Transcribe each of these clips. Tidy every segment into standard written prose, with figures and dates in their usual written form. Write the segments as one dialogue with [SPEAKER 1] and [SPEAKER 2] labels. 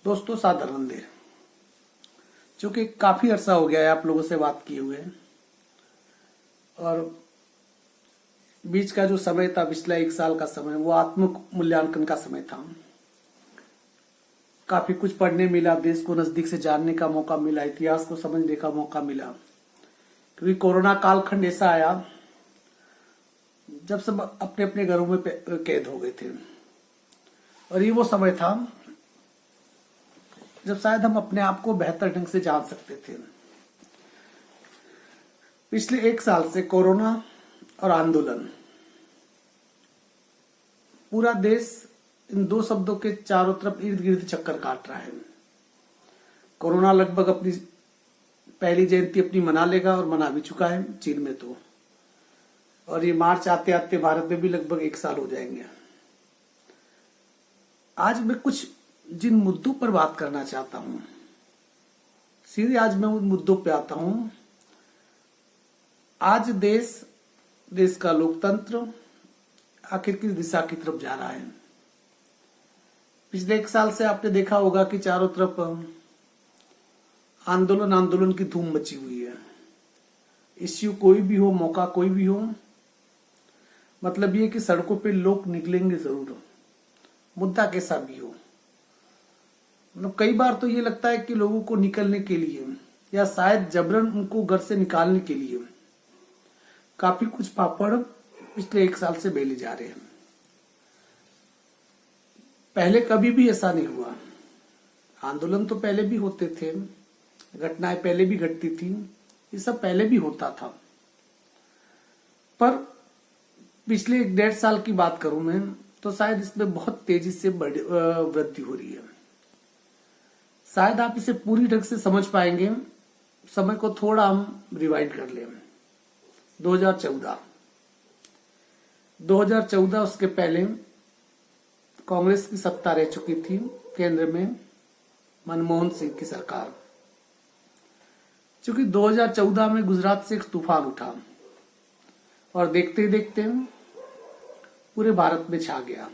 [SPEAKER 1] दोस्तों साधारण देर, चूंकि काफी अरसा हो गया है आप लोगों से बात किए हुए, और बीच का जो समय था पिछला 1 साल का समय, वो आत्म मूल्यांकन का समय था। काफी कुछ पढ़ने मिला, देश को नजदीक से जानने का मौका मिला, इतिहास को समझने का मौका मिला। क्योंकि कोरोना कालखंड ऐसा आया जब सब अपने अपने घरों में कैद हो गए थे, और ये वो समय था जब शायद हम अपने आप को बेहतर ढंग से जान सकते थे। पिछले 1 साल से कोरोना और आंदोलन, पूरा देश इन दो शब्दों के चारों तरफ इर्द गिर्द चक्कर काट रहा है। कोरोना लगभग अपनी पहली जयंती अपनी मना लेगा, और मना भी चुका है चीन में तो, और ये मार्च आते आते भारत में भी लगभग 1 साल हो जाएंगे। आज मैं कुछ जिन मुद्दों पर बात करना चाहता हूं, सीधे आज मैं उन मुद्दों पे आता हूं। आज देश का लोकतंत्र आखिर किस दिशा की तरफ जा रहा है। पिछले 1 साल से आपने देखा होगा कि चारों तरफ आंदोलन की धूम मची हुई है। इश्यू कोई भी हो, मौका कोई भी हो, मतलब ये कि सड़कों पे लोग निकलेंगे जरूर, मुद्दा कैसा भी हो। मतलब कई बार तो ये लगता है कि लोगों को निकलने के लिए, या शायद जबरन उनको घर से निकालने के लिए काफी कुछ पापड़ पिछले 1 साल से बेले जा रहे हैं। पहले कभी भी ऐसा नहीं हुआ। आंदोलन तो पहले भी होते थे, घटनाएं पहले भी घटती थी, ये सब पहले भी होता था। पर पिछले 1.5 साल की बात करूं मैं, तो शायद इसमें बहुत तेजी से वृद्धि हो रही है। शायद आप इसे पूरी ढंग से समझ पाएंगे। समय को थोड़ा हम रिवाइंड कर लें। 2014, उसके पहले कांग्रेस की सत्ता रह चुकी थी केंद्र में, मनमोहन सिंह की सरकार। क्योंकि 2014 में गुजरात से एक तूफान उठा, और देखते ही देखते पूरे भारत में छा गया,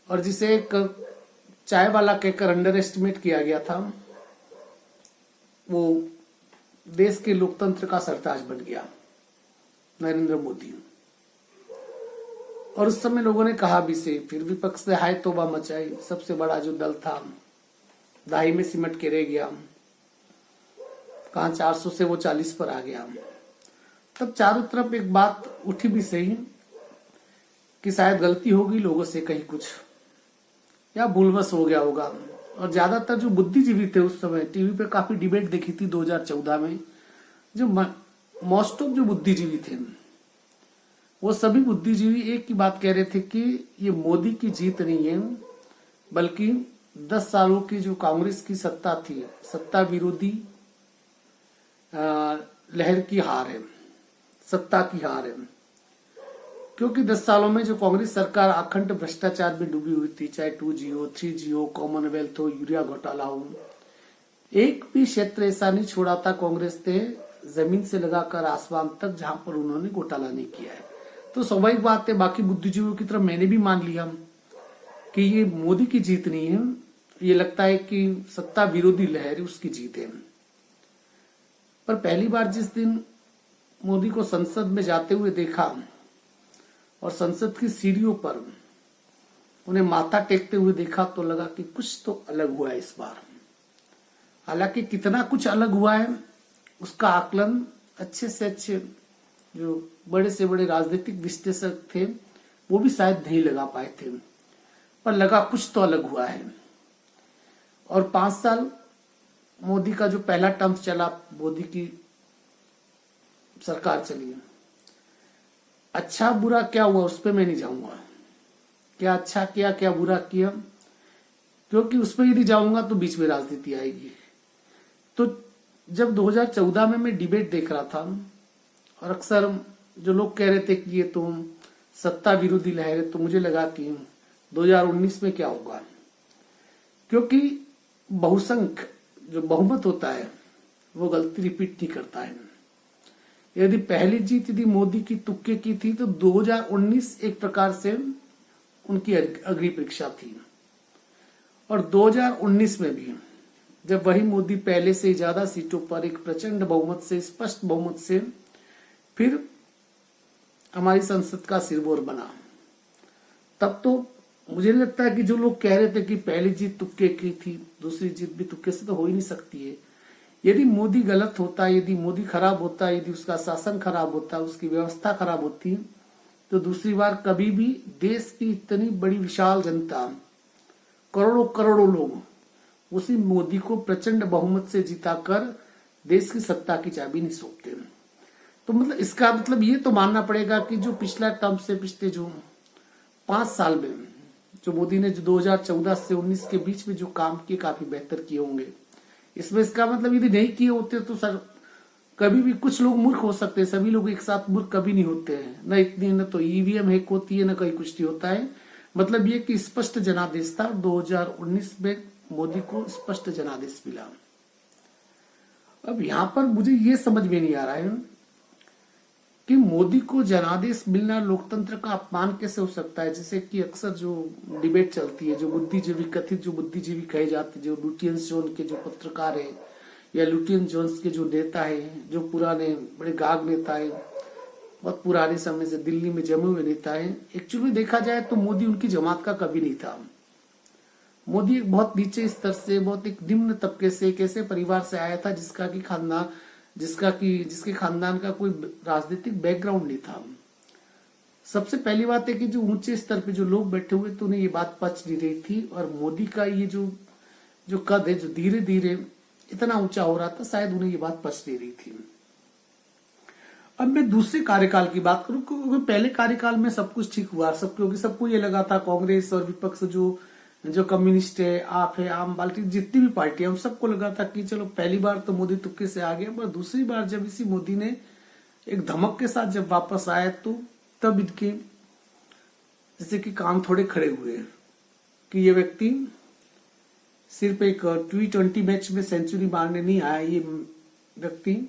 [SPEAKER 1] और जिसे एक चाय वाला कहकर अंडर एस्टिमेट किया गया था, वो देश के लोकतंत्र का सरताज बन गया, नरेंद्र मोदी। और उस समय लोगों ने कहा भी से, फिर विपक्ष से हाय तौबा मचाई। सबसे बड़ा जो दल था दाही में सिमट के रह गया, कहां 400 से वो 40 पर आ गया। तब चारों तरफ एक बात उठी भी सही कि शायद गलती होगी लोगों से कहीं कुछ, या भूलवश हो गया होगा। और ज्यादातर जो बुद्धिजीवी थे उस समय, टीवी पे काफी डिबेट देखी थी 2014 में, जो मोस्ट ऑफ जो बुद्धिजीवी थे, वो सभी बुद्धिजीवी एक ही बात कह रहे थे कि ये मोदी की जीत नहीं है, बल्कि 10 सालों की जो कांग्रेस की सत्ता थी, सत्ता विरोधी लहर की हार है, सत्ता की हार है। क्योंकि 10 सालों में जो कांग्रेस सरकार अखंड भ्रष्टाचार में डूबी हुई थी, चाहे 2G हो, 3G हो, कॉमनवेल्थ हो, यूरिया घोटाला हो, एक भी क्षेत्र ऐसा नहीं छोड़ा था कांग्रेस ने जमीन से लगाकर आसमान तक जहां पर उन्होंने घोटाला नहीं किया है। तो स्वाभाविक बात है, बाकी बुद्धिजीवियों की तरह मैंने भी मान लिया कि ये मोदी की जीत नहीं है, ये लगता है कि सत्ता विरोधी लहर उसकी जीत है। पर पहली बार जिस दिन मोदी को संसद में जाते हुए देखा, और संसद की सीढ़ियों पर उन्हें माथा टेकते हुए देखा, तो लगा कि कुछ तो अलग हुआ है इस बार। हालांकि कितना कुछ अलग हुआ है उसका आकलन अच्छे से अच्छे जो बड़े से बड़े राजनीतिक विश्लेषक थे वो भी शायद नहीं लगा पाए थे, पर लगा कुछ तो अलग हुआ है। और 5 साल मोदी का जो पहला टर्म चला, मोदी की सरकार चली, अच्छा बुरा क्या हुआ उस पर मैं नहीं जाऊंगा, क्या अच्छा किया क्या बुरा किया, क्योंकि उस पर यदि जाऊंगा तो बीच में राजनीति आएगी। तो जब 2014 में मैं डिबेट देख रहा था, और अक्सर जो लोग कह रहे थे कि ये तो सत्ता विरोधी लहर है, तो मुझे लगा कि 2019 में क्या होगा। क्योंकि बहुसंख्य जो बहुमत होता है वो गलती रिपीट नहीं करता है। यदि पहली जीत यदि मोदी की तुक्के की थी, तो 2019 एक प्रकार से उनकी अग्नि परीक्षा थी। और 2019 में भी जब वही मोदी पहले से ज्यादा सीटों पर एक प्रचंड बहुमत से, स्पष्ट बहुमत से फिर हमारी संसद का सिरमौर बना, तब तो मुझे नहीं लगता है कि जो लोग कह रहे थे कि पहली जीत तुक्के की थी, दूसरी जीत भी तुक्के से तो हो ही नहीं सकती है। यदि मोदी गलत होता, यदि मोदी खराब होता, यदि उसका शासन खराब होता, उसकी व्यवस्था खराब होती, तो दूसरी बार कभी भी देश की इतनी बड़ी विशाल जनता, करोड़ों करोड़ों लोग उसी मोदी को प्रचंड बहुमत से जिताकर देश की सत्ता की चाबी नहीं सौंपते। तो मतलब इसका मतलब ये तो मानना पड़ेगा कि जो पिछला टर्म से पिछले जो 5 साल में जो मोदी ने जो 2014 से 19 के बीच में जो काम किए काफी बेहतर किए होंगे। इसमें इसका मतलब यदि नहीं किए होते तो सर कभी भी कुछ लोग मूर्ख हो सकते हैं, सभी लोग एक साथ मूर्ख कभी नहीं होते हैं। न इतनी न तो ईवीएम हैक होती है, न कहीं कुछ नहीं होता है। मतलब ये कि स्पष्ट जनादेश था, 2019 में मोदी को स्पष्ट जनादेश मिला। अब यहां पर मुझे ये समझ में नहीं आ रहा है कि मोदी को जनादेश मिलना लोकतंत्र का अपमान कैसे हो सकता है। जैसे कि अक्सर जो डिबेट चलती है, जो बुद्धिजीवी, कथित जो बुद्धिजीवी कहे जाते, जो लुटियंस जोन के जो पत्रकार है या लुटियंस जोन के जो नेता है, जो पुराने बड़े गाग नेता है, बहुत पुराने समय से दिल्ली में जमे हुए नेता है, एक्चुअली देखा जाए तो मोदी उनकी जमात का कभी नहीं था। मोदी एक बहुत नीचे स्तर से, बहुत एक निम्न तबके से, एक ऐसे परिवार से आया था जिसके खानदान का कोई राजनीतिक बैकग्राउंड नहीं था। सबसे पहली बात है कि जो ऊंचे स्तर पे जो लोग बैठे हुए तो उन्हें ये बात पच नहीं रही थी, और मोदी का ये जो कद है, जो धीरे धीरे इतना ऊंचा हो रहा था, शायद उन्हें ये बात पच नहीं रही थी। अब मैं दूसरे कार्यकाल की बात करूं, क्योंकि पहले कार्यकाल में सब कुछ ठीक हुआ, सबको ये लगा था, कांग्रेस और विपक्ष जो कम्युनिस्ट है, आप है, आम पार्टी, जितनी भी पार्टी है, हम सबको लगा था कि चलो पहली बार तो मोदी तुक्के से आ गया, पर दूसरी बार जब इसी मोदी ने एक धमक के साथ जब वापस आया तो तब इनके जैसे कि काम थोड़े खड़े हुए कि ये व्यक्ति सिर्फ एक T20 मैच में सेंचुरी मारने नहीं आया, ये व्यक्ति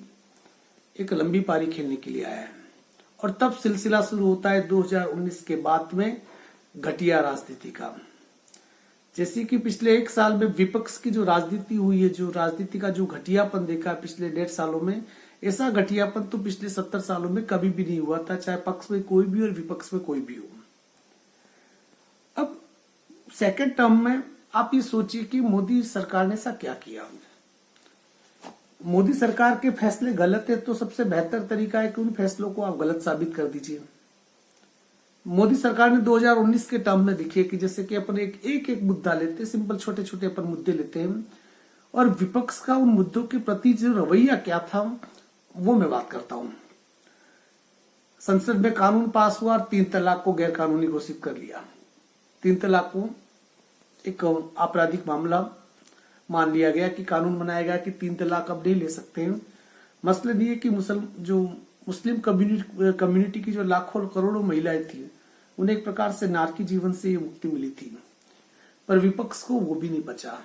[SPEAKER 1] एक लंबी पारी खेलने के लिए आया है। और तब सिलसिला शुरू होता है 2019 के बाद में घटिया राजनीति का। जैसे कि पिछले 1 साल में विपक्ष की जो राजनीति हुई है, जो राजनीति का जो घटियापन देखा पिछले 1.5 सालों में, ऐसा घटियापन तो पिछले 70 सालों में कभी भी नहीं हुआ था, चाहे पक्ष में कोई भी और विपक्ष में कोई भी हो। अब सेकेंड टर्म में आप ये सोचिए कि मोदी सरकार ने ऐसा क्या किया। मोदी सरकार के फैसले गलत है तो सबसे बेहतर तरीका है कि उन फैसलों को आप गलत साबित कर दीजिए। मोदी सरकार ने 2019 के टर्म में देखिए कि जैसे कि अपन एक मुद्दा लेते, सिंपल छोटे छोटे अपन मुद्दे लेते हैं, और विपक्ष का उन मुद्दों के प्रति जो रवैया क्या था वो मैं बात करता हूं। संसद में कानून पास हुआ और 3 तलाक को गैर कानूनी घोषित कर लिया। 3 तलाक को एक आपराधिक मामला मान लिया गया कि कानून बनाया गया कि 3 तलाक अब नहीं ले सकते हैं। मसला ये कि मुस्लिम कम्युनिटी की जो लाखों करोड़ों महिलाएं थी, उन्हें एक प्रकार से नारकी जीवन से ये मुक्ति मिली थी, पर विपक्ष को वो भी नहीं बचा।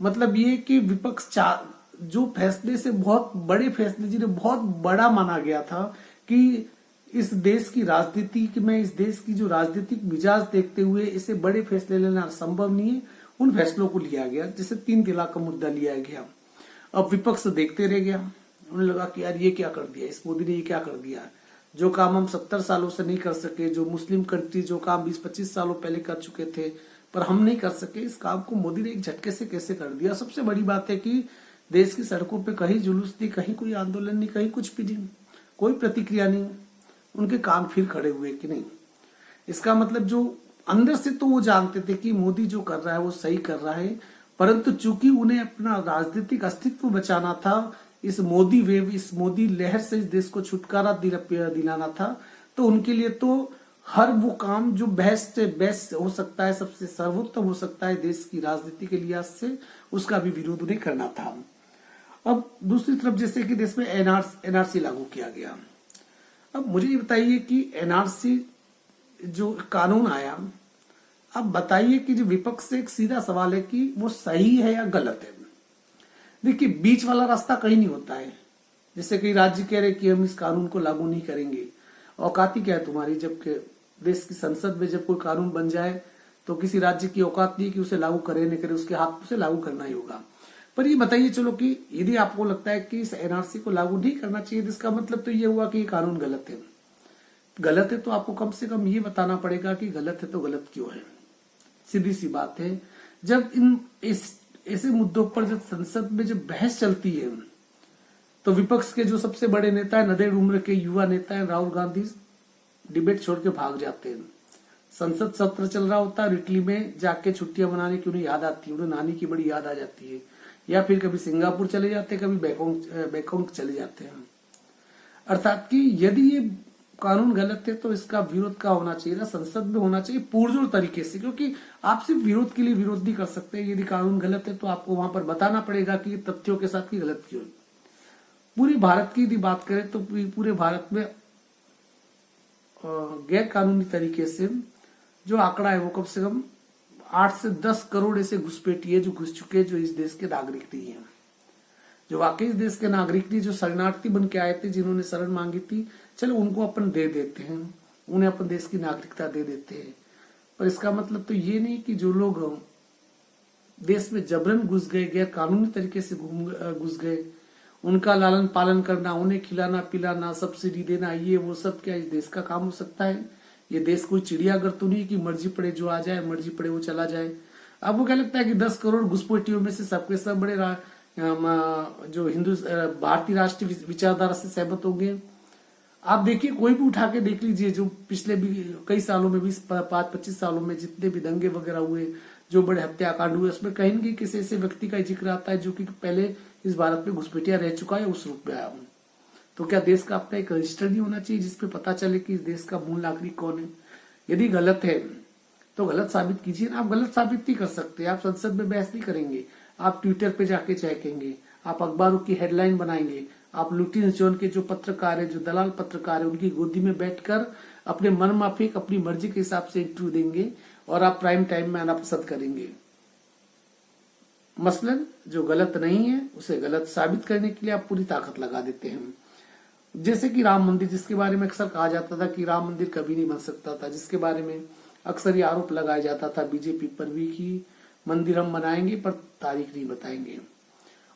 [SPEAKER 1] मतलब ये कि विपक्ष जो फैसले से बहुत बड़े फैसले, जिन्हें बहुत बड़ा माना गया था कि इस देश की राजनीति में, इस देश की जो राजनीतिक मिजाज देखते हुए इसे बड़े फैसले लेना संभव नहीं है, उन फैसलों को लिया गया। जैसे 3 तलाक का मुद्दा लिया गया। अब विपक्ष देखते रह गया, उन्हें लगा कि यार ये क्या कर दिया, इस मोदी ने ये क्या कर दिया, जो काम हम 70 सालों से नहीं कर सके, जो मुस्लिम कंट्री जो काम 20-25 सालों पहले कर चुके थे पर हम नहीं कर सके, इस काम को मोदी ने एक झटके से कैसे कर दिया। सबसे बड़ी बात है कि देश की सड़कों पे कहीं जुलूस नहीं, कहीं कोई आंदोलन नहीं, कहीं कुछ भी नहीं, कोई प्रतिक्रिया नहीं, उनके कान फिर खड़े हुए कि नहीं। इसका मतलब जो अंदर से तो वो जानते थे कि मोदी जो कर रहा है वो सही कर रहा है, परंतु चूंकि उन्हें अपना राजनीतिक अस्तित्व बचाना था, इस मोदी वेव, इस मोदी लहर से इस देश को छुटकारा दिलाना था, तो उनके लिए तो हर वो काम जो बेस्ट हो सकता है, सबसे सर्वोत्तम हो सकता है देश की राजनीति के लिहाज से, उसका भी विरोध उन्हें करना था। अब दूसरी तरफ जैसे कि देश में एनआरसी लागू किया गया। अब मुझे ये बताइए कि एनआरसी जो कानून आया, अब बताइए कि जो विपक्ष से एक सीधा सवाल है कि वो सही है या गलत है। देखिए, बीच वाला रास्ता कहीं नहीं होता है। जैसे कई राज्य कह रहे कि हम इस कानून को लागू नहीं करेंगे, औकाती क्या है तुम्हारी, जबकि देश की संसद में जब कोई कानून बन जाए तो किसी राज्य की औकात नहीं कि उसे लागू करे नहीं करे, उसके हाथ से लागू करना ही होगा। पर ये बताइए चलो कि यदि आपको लगता है कि इस एनआरसी को लागू नहीं करना चाहिए, तो इसका मतलब तो ये हुआ कि ये कानून गलत है। गलत है तो आपको कम से कम ये बताना पड़ेगा कि गलत है तो गलत क्यों है। सीधी सी बात है, जब ऐसे मुद्दों पर जब संसद में जब बहस चलती है तो विपक्ष के जो सबसे बड़े नेता है, नदेड़ उम्र के युवा नेता है राहुल गांधी, डिबेट छोड़ के भाग जाते हैं। संसद सत्र चल रहा होता है, इटली में जाके छुट्टियां मनाने की उन्हें याद आती है, उन्हें नानी की बड़ी याद आ जाती है, या फिर कभी सिंगापुर चले जाते हैं, कभी बैंकॉक चले जाते हैं। अर्थात कि यदि ये कानून गलत है तो इसका विरोध का होना चाहिए ना, संसद में होना चाहिए पुरजोर तरीके से, क्योंकि आप सिर्फ विरोध के लिए विरोध नहीं कर सकते। यदि कानून गलत है तो आपको वहां पर बताना पड़ेगा कि तथ्यों के साथ कि गलत क्यों है। पूरे भारत की यदि बात करें तो पूरे भारत में गैर कानूनी तरीके से जो आंकड़ा है वो कम से कम 8 से 10 करोड़ ऐसे घुसपैठिए जो घुस चुके जो इस देश के नागरिक नहीं है, जो वाकई इस देश के नागरिक नहीं, जो शरणार्थी बन के आए थे, जिन्होंने शरण मांगी थी, चलो उनको अपन दे देते हैं, उन्हें अपन देश की नागरिकता दे देते हैं। पर इसका मतलब तो ये नहीं कि जो लोग देश में जबरन घुस गए, गैर कानूनी तरीके से घुस गए, उनका लालन पालन करना, उन्हें खिलाना पिलाना, सब्सिडी देना, ये वो सब क्या इस देश का काम हो सकता है? ये देश कोई चिड़ियाघर तो नहीं कि मर्जी पड़े जो आ जाए, मर्जी पड़े वो चला जाए। आपको क्या लगता है कि 10 करोड़ घुसपैठियों में से सबके सब बड़े जो हिंदू भारतीय राष्ट्रीय विचारधारा से सहमत होंगे? आप देखिए, कोई भी उठा के देख लीजिए, जो पिछले भी कई सालों में 20-25 सालों में जितने भी दंगे वगैरह हुए, जो बड़े हत्याकांड हुए, उसमें कहीं न किसी ऐसे व्यक्ति का जिक्र आता है जो कि पहले इस भारत में घुसपैठिया रह चुका है, उस रूप में आया हूं। तो क्या देश का अपना एक रजिस्टर नहीं होना चाहिए जिसपे पता चले कि इस देश का मूल नागरिक कौन है? यदि गलत है तो गलत साबित कीजिए ना। आप गलत साबित नहीं कर सकते, आप संसद में बहस नहीं करेंगे, आप ट्विटर पे जाके चहकेंगे, आप अखबारों की हेडलाइन बनाएंगे, आप लुटिन जोन के जो पत्रकार है, जो दलाल पत्रकार है, उनकी गोदी में बैठकर अपने मन माफिक अपनी मर्जी के हिसाब से इंटरव्यू देंगे और आप प्राइम टाइम में आना पसंद करेंगे। मसलन जो गलत नहीं है उसे गलत साबित करने के लिए आप पूरी ताकत लगा देते हैं। जैसे कि राम मंदिर, जिसके बारे में अक्सर कहा जाता था कि राम मंदिर कभी नहीं बन सकता था, जिसके बारे में अक्सर ये आरोप लगाया जाता था बीजेपी पर भी कि मंदिर हम बनाएंगे पर तारीख नहीं बताएंगे।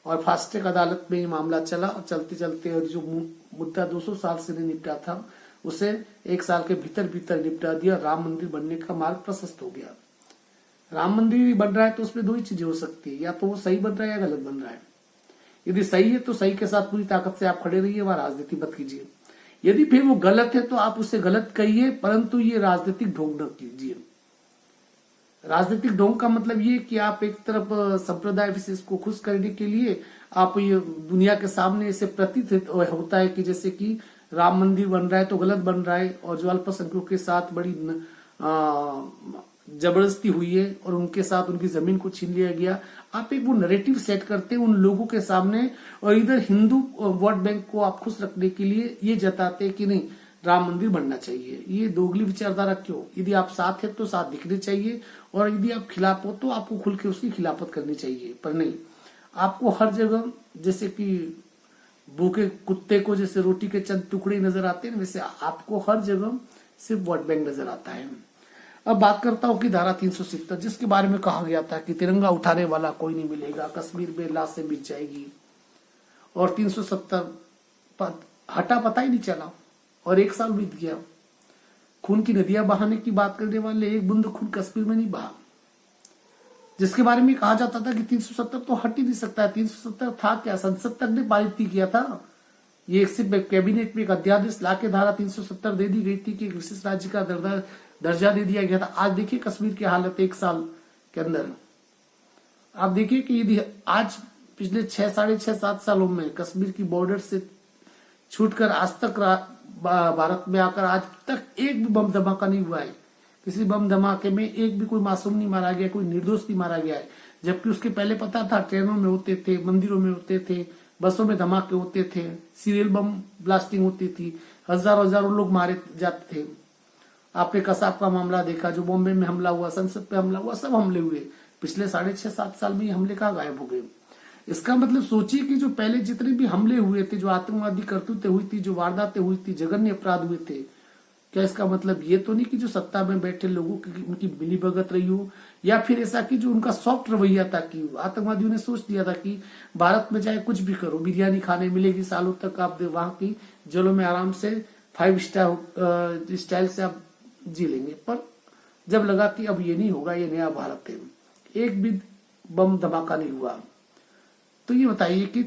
[SPEAKER 1] और फास्ट ट्रैक अदालत में ये मामला चला और चलते चलते और जो मुद्दा 200 साल से नहीं निपटा था उसे 1 साल के भीतर भीतर निपटा दिया। राम मंदिर बनने का मार्ग प्रशस्त हो गया। राम मंदिर बन रहा है तो उसमें 2 ही चीजें हो सकती है, या तो वो सही बन रहा है या गलत बन रहा है। यदि सही है तो सही के साथ पूरी ताकत से आप खड़े रहिए, वहां राजनीति मत कीजिए। यदि फिर वो गलत है तो आप उसे गलत कहिए, परंतु ये राजनीतिक ढोंग न कीजिए। राजनीतिक ढोंग का मतलब ये कि आप एक तरफ संप्रदाय विशेष को खुश करने के लिए आप ये दुनिया के सामने ऐसे प्रतीत होता है कि जैसे कि राम मंदिर बन रहा है तो गलत बन रहा है, और जो अल्पसंख्यकों के साथ बड़ी जबरदस्ती हुई है और उनके साथ उनकी जमीन को छीन लिया गया। आप एक वो नैरेटिव सेट करते हैं उन लोगों के सामने, और इधर हिंदू वोट बैंक को आप खुश रखने के लिए ये जताते हैं कि नहीं राम मंदिर बनना चाहिए। ये दोगली विचारधारा क्यों? यदि आप साथ हैं तो साथ दिखने चाहिए, और यदि आप खिलाफ हो तो आपको खुल के उसकी खिलाफत करनी चाहिए। पर नहीं, आपको हर जगह जैसे कि भूखे कुत्ते को जैसे रोटी के चंद टुकड़े नजर आते हैं, वैसे आपको हर जगह सिर्फ वोट बैंक नजर आता है। अब बात करता हूं कि धारा 370, जिसके बारे में कहा गया था कि तिरंगा उठाने वाला कोई नहीं मिलेगा, कश्मीर में लाशें बिछ जाएगी, और 370 हटा पता ही नहीं चला और 1 साल बीत गया। खून की नदियां बहाने की बात करने वाले एक बूंद खून कश्मीर में नहीं बहा, जिसके बारे में कहा जाता था कि 370 तो हट ही नहीं सकता है। 370 था क्या? संसद तक ने पारित किया था। ये सिर्फ कैबिनेट में एक अध्यादेश लाके धारा 370 दे दी गई थी कि विशेष राज्य का दर्जा दे दिया गया था। आज देखिए कश्मीर की हालत 1 साल के अंदर। आप देखिए कि यदि आज पिछले 6-7 सालों में कश्मीर की बॉर्डर से छूटकर आज तक भारत में आकर आज तक एक भी बम धमाका नहीं हुआ है। किसी बम धमाके में एक भी कोई मासूम नहीं मारा गया, कोई निर्दोष नहीं मारा गया है। जबकि उसके पहले पता था ट्रेनों में होते थे, मंदिरों में होते थे, बसों में धमाके होते थे, सीरियल बम ब्लास्टिंग होती थी, हजारों लोग मारे जाते थे। आपने कसाब का मामला देखा, जो बॉम्बे में हमला हुआ, संसद पे हमला हुआ, सब हमले हुए। पिछले 6.5-7 साल में ये हमले कहाँ गायब हो गए? इसका मतलब सोचिए कि जो पहले जितने भी हमले हुए थे, जो आतंकवादी करतूतें हुई थी, जो वारदातें हुई थी, जघन्य अपराध हुए थे, क्या इसका मतलब ये तो नहीं कि जो सत्ता में बैठे लोगों की उनकी मिलीभगत रही हो, या फिर ऐसा कि जो उनका सॉफ्ट रवैया था कि आतंकवादियों ने सोच लिया था कि भारत में चाहे कुछ भी करो, बिरयानी खाने मिलेगी सालों तक, आप वहां की जेलों में आराम से 5 स्टार स्टाइल से आप जी लेंगे। पर जब लगा कि अब ये नहीं होगा, ये नया भारत है, एक भी बम धमाका नहीं हुआ, तो ये बताइए कि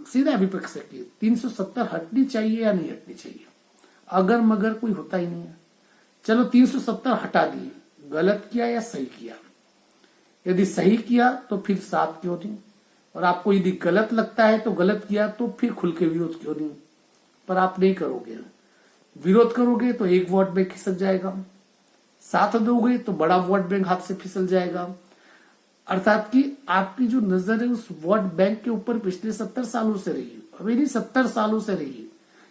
[SPEAKER 1] सीधा विपक्ष है कि 370 हटनी चाहिए या नहीं हटनी चाहिए? अगर मगर कोई होता ही नहीं है। चलो 370 हटा दिए, गलत किया या सही किया? यदि सही किया तो फिर साथ क्यों नहीं, और आपको यदि गलत लगता है तो गलत किया तो फिर खुल के विरोध क्यों नहीं? पर आप नहीं करोगे। विरोध करोगे तो एक वोट बैंक खिसक जाएगा, साथ दोगे तो बड़ा वोट बैंक हाथ से फिसल जाएगा। अर्थात कि आपकी जो नजर है उस वोट बैंक के ऊपर पिछले 70 सालों से रही है, अभी नहीं 70 सालों से रही है।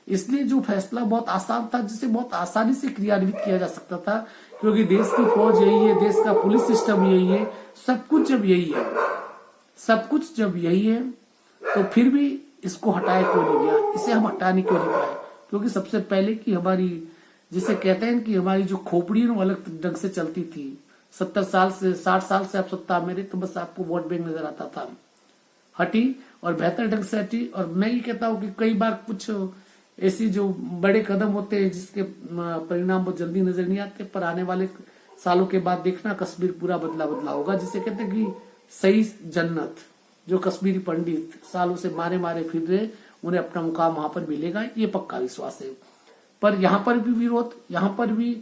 [SPEAKER 1] इसलिए जो फैसला बहुत आसान था, जिसे बहुत आसानी से क्रियान्वित किया जा सकता था, क्योंकि देश की फौज यही है, देश का पुलिस सिस्टम यही है, सब कुछ जब यही है, सब कुछ जब यही है, तो फिर भी इसको हटाया क्यों नहीं गया? इसे हम हटाने क्यों नहीं पाए? क्योंकि सबसे पहले की हमारी, जिसे कहते हैं कि हमारी जो खोपड़ी वो अलग ढंग से चलती थी। 70 साल से 60 साल से आप सत्ता में रहे तो बस आपको वोट बैंक नजर आता था, हटी और बेहतर ढंग से हटी। और मैं ये कहता हूं कि कई बार कुछ ऐसी जो बड़े कदम होते हैं जिसके परिणाम बहुत जल्दी नजर नहीं आते, पर आने वाले सालों के बाद देखना कश्मीर पूरा बदला बदला होगा, जिसे कहते हैं कि सही जन्नत। जो कश्मीरी पंडित सालों से मारे मारे फिर रहे, उन्हें अपना मुकाम वहां पर मिलेगा, ये पक्का विश्वास है। पर यहाँ पर भी विरोध, यहाँ पर भी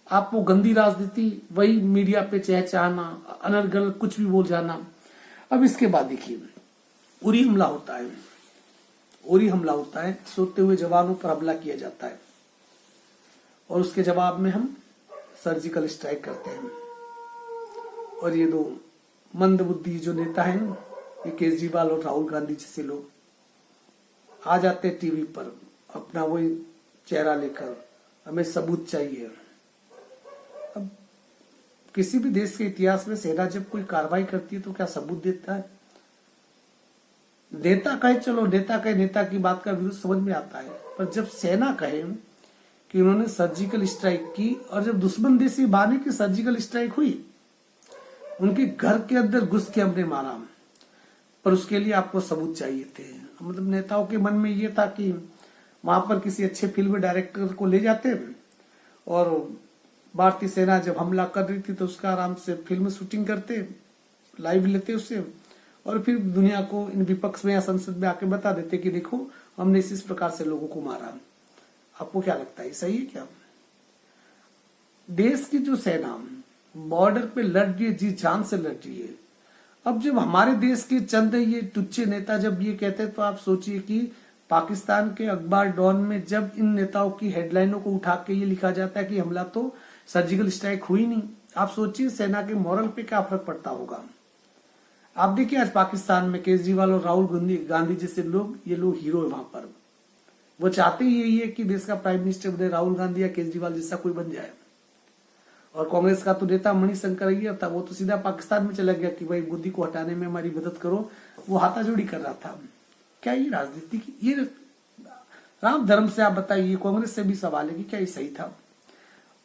[SPEAKER 1] आपको गंदी राजनीति, वही मीडिया पे चहचहाना, अनर्गल कुछ भी बोल जाना। अब इसके बाद देखिए, उरी हमला होता है, उरी हमला होता है, सोते हुए जवानों पर हमला किया जाता है, और उसके जवाब में हम सर्जिकल स्ट्राइक करते हैं। और ये दो मंदबुद्धि जो नेता हैं, ये केजरीवाल और राहुल गांधी जैसे लोग आ जाते हैं टीवी पर अपना वही चेहरा लेकर, हमें सबूत चाहिए। अब किसी भी देश के इतिहास में सेना जब कोई कार्रवाई करती है तो क्या सबूत देता है? नेता कहे, चलो नेता कहे, नेता की बात का विरोध समझ में आता है, पर जब सेना कहे कि उन्होंने सर्जिकल स्ट्राइक की, और जब दुश्मन देश ये बहाने की सर्जिकल स्ट्राइक हुई, उनके घर के अंदर घुस के हमने मारा, पर उसके लिए आपको सबूत चाहिए थे। मतलब नेताओं के मन में ये था कि वहां पर किसी अच्छे फिल्म डायरेक्टर को ले जाते, और भारतीय सेना जब हमला कर रही थी तो उसका आराम से फिल्म शूटिंग करते, लाइव लेते उससे, और फिर दुनिया को इन विपक्ष में या संसद में आके बता देते कि देखो हमने इस प्रकार से लोगों को मारा। आपको क्या लगता है, सही है क्या? देश की जो सेना बॉर्डर पे लड़ रही है, जी जान से लड़ रही है। अब जब हमारे देश के चंद ये टुच्चे नेता जब ये कहते हैं, तो आप सोचिए कि पाकिस्तान के अखबार डॉन में जब इन नेताओं की हेडलाइनों को उठा के ये लिखा जाता है कि हमला तो सर्जिकल स्ट्राइक हुई नहीं, आप सोचिए सेना के मॉरल पे क्या फर्क पड़ता होगा। आप देखिए आज पाकिस्तान में केजरीवाल और राहुल गांधी जैसे लोग, ये लोग हीरो है वहां पर। वो चाहते ही यही है कि देश का प्राइम मिनिस्टर बने राहुल गांधी या केजरीवाल जैसा कोई बन जाए। और कांग्रेस का तो नेता मणिशंकर अय्यर था, वो तो सीधा पाकिस्तान में चला गया कि भाई मोदी को हटाने में हमारी मदद करो, वो हाथाजोड़ी कर रहा था। क्या ये राजनीति की, ये राम धर्म से आप बताइए, कांग्रेस से भी सवाल है कि क्या ये सही था?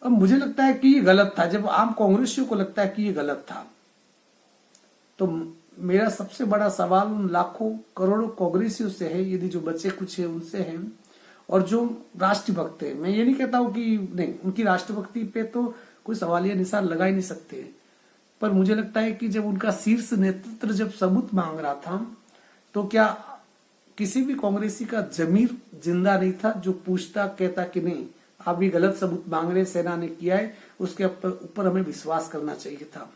[SPEAKER 1] अब मुझे लगता है कि ये गलत था। जब आम कांग्रेसियों को लगता है कि ये गलत था, तो मेरा सबसे बड़ा सवाल उन लाखों करोड़ों कांग्रेसियों से है, यदि जो बच्चे कुछ है उनसे है, और जो राष्ट्रभक्त है। मैं ये नहीं कहता हूं कि नहीं, उनकी राष्ट्रभक्ति पे तो कोई सवालिया निशान लगा ही नहीं सकते, पर मुझे लगता है कि जब उनका शीर्ष नेतृत्व जब सबूत मांग रहा था, तो क्या किसी भी कांग्रेसी का जमीर जिंदा नहीं था जो पूछता, कहता कि नहीं आप ये गलत सबूत मांग रहे, सेना ने किया है, उसके ऊपर हमें विश्वास करना चाहिए था।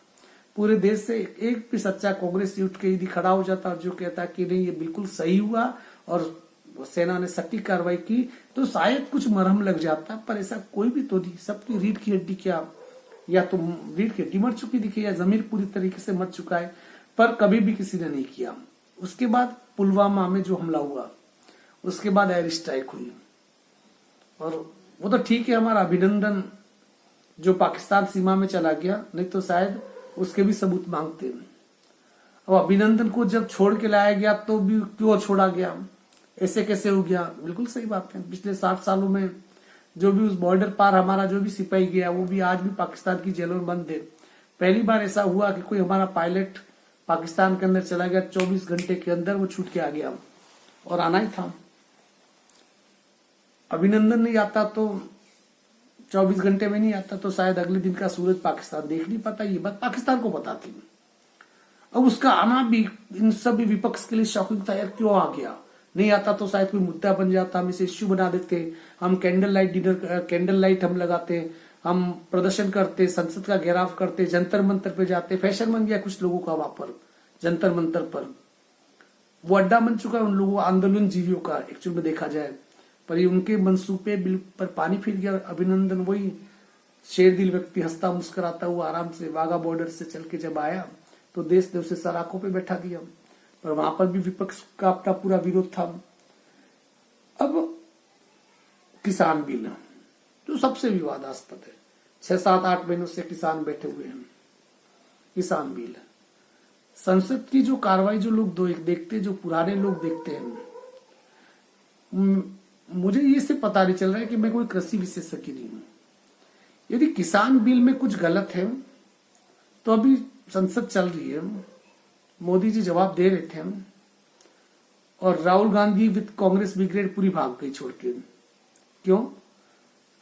[SPEAKER 1] पूरे देश से एक भी सच्चा कांग्रेसी उठ के यदि खड़ा हो जाता और जो कहता कि नहीं ये बिल्कुल सही हुआ और सेना ने सटीक कार्रवाई की, तो शायद कुछ मरहम लग जाता, पर ऐसा कोई भी तो नहीं। सबकी रीढ़ की हड्डी, क्या या तो रीढ़ की हड्डी मर चुकी दिखी या जमीर पूरी तरीके से मर चुका है, पर कभी भी किसी ने नहीं किया। उसके बाद पुलवामा में जो हमला हुआ, उसके बाद एयर स्ट्राइक हुई, और वो तो ठीक है, हमारा अभिनंदन जो पाकिस्तान सीमा में चला गया, नहीं तो शायद उसके भी सबूत मांगते। अब अभिनंदन को जब छोड़ के लाया गया तो भी क्यों छोड़ा गया, ऐसे कैसे हो गया? बिल्कुल सही बात है। पिछले 60 सालों में जो भी उस बॉर्डर पार हमारा जो भी सिपाही गया वो भी आज भी पाकिस्तान की जेलों में बंद है। पहली बार ऐसा हुआ कि कोई हमारा पायलट पाकिस्तान के अंदर चला गया, 24 घंटे के अंदर वो छूट के आ गया और आना ही था। अभिनंदन नहीं आता तो 24 घंटे में नहीं आता तो शायद अगले दिन का सूरज पाकिस्तान देख नहीं पाता, ये बात पाकिस्तान को पता थी। अब उसका आना भी इन सभी विपक्ष के लिए शॉकिंग था, यार क्यों आ गया, नहीं आता तो शायद कोई मुद्दा बन जाता, हम इसे इश्यू बना देते, हम candle light dinner, candle light हम लगाते, हम प्रदर्शन करते, संसद का घेराव करते, जंतर मंतर पे जाते। फैशन बन गया कुछ लोगों का वहां पर जंतर मंतर पर, वो अड्डा बन चुका है उन लोगों आंदोलन जीवियों का एक्चुअल में देखा जाए। पर ये उनके मंसूबे पर पानी फिर गया। अभिनंदन वही शेर दिल व्यक्ति हंसता मुस्कुराता हुआ आराम से वाघा बॉर्डर से चल के जब आया तो देश ने उसे सलाखों पे बैठा दिया, पर वहां पर भी विपक्ष का अपना पूरा विरोध था। अब किसान बिल जो सबसे विवादास्पद है, 6-7-8 महीनों से किसान बैठे हुए हैं। किसान बिल संसद की जो कार्रवाई जो लोग देखते, जो पुराने लोग देखते हैं, मुझे ये से पता नहीं चल रहा है कि मैं कोई कृषि विशेषज्ञ नहीं हूं। यदि किसान बिल में कुछ गलत है तो अभी संसद चल रही है, मोदी जी जवाब दे रहे थे और राहुल गांधी विद कांग्रेस ब्रिगेड पूरी भाग गई छोड़ के। क्यों?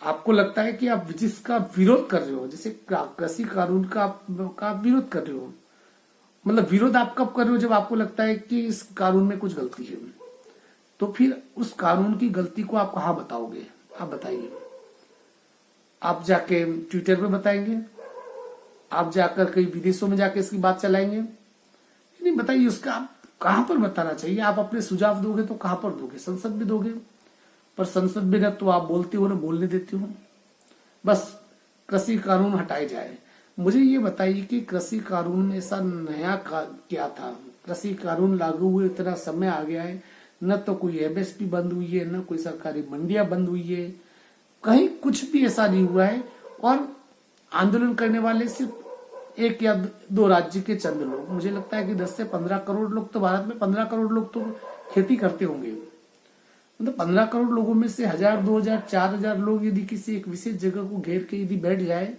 [SPEAKER 1] आपको लगता है कि आप जिसका विरोध कर रहे हो, जैसे कृषि कानून का विरोध कर रहे हो, मतलब विरोध आप कब कर रहे हो? जब आपको लगता है कि इस कानून में कुछ गलती है, तो फिर उस कानून की गलती को आप कहां बताओगे? आप बताइए। आप जाके ट्विटर पे बताएंगे? आप जाकर कई विदेशों में जाके इसकी बात चलाएंगे? नहीं, बताइए उसका आप कहां पर बताना चाहिए। आप अपने सुझाव दोगे तो कहां पर दोगे? संसद में दोगे, पर संसद में न तो आप बोलते हो न बोलने देते हो। बस कृषि कानून हटाए जाए। मुझे ये बताइए कि कृषि कानून में ऐसा नया क्या था? कृषि कानून लागू हुए इतना समय आ गया है, न तो कोई एमएसपी बंद हुई है, न कोई सरकारी मंडियां बंद हुई है, कहीं कुछ भी ऐसा नहीं हुआ है। और आंदोलन करने वाले सिर्फ 1 या 2 राज्य के चंद लोग, मुझे लगता है कि 10 से 15 करोड़ लोग, तो भारत में 15 करोड़ लोग तो खेती करते होंगे। मतलब 15 करोड़ लोगों में से 1000, 2000, 4000 लोग यदि किसी एक विशेष जगह को घेर के यदि बैठ जाए,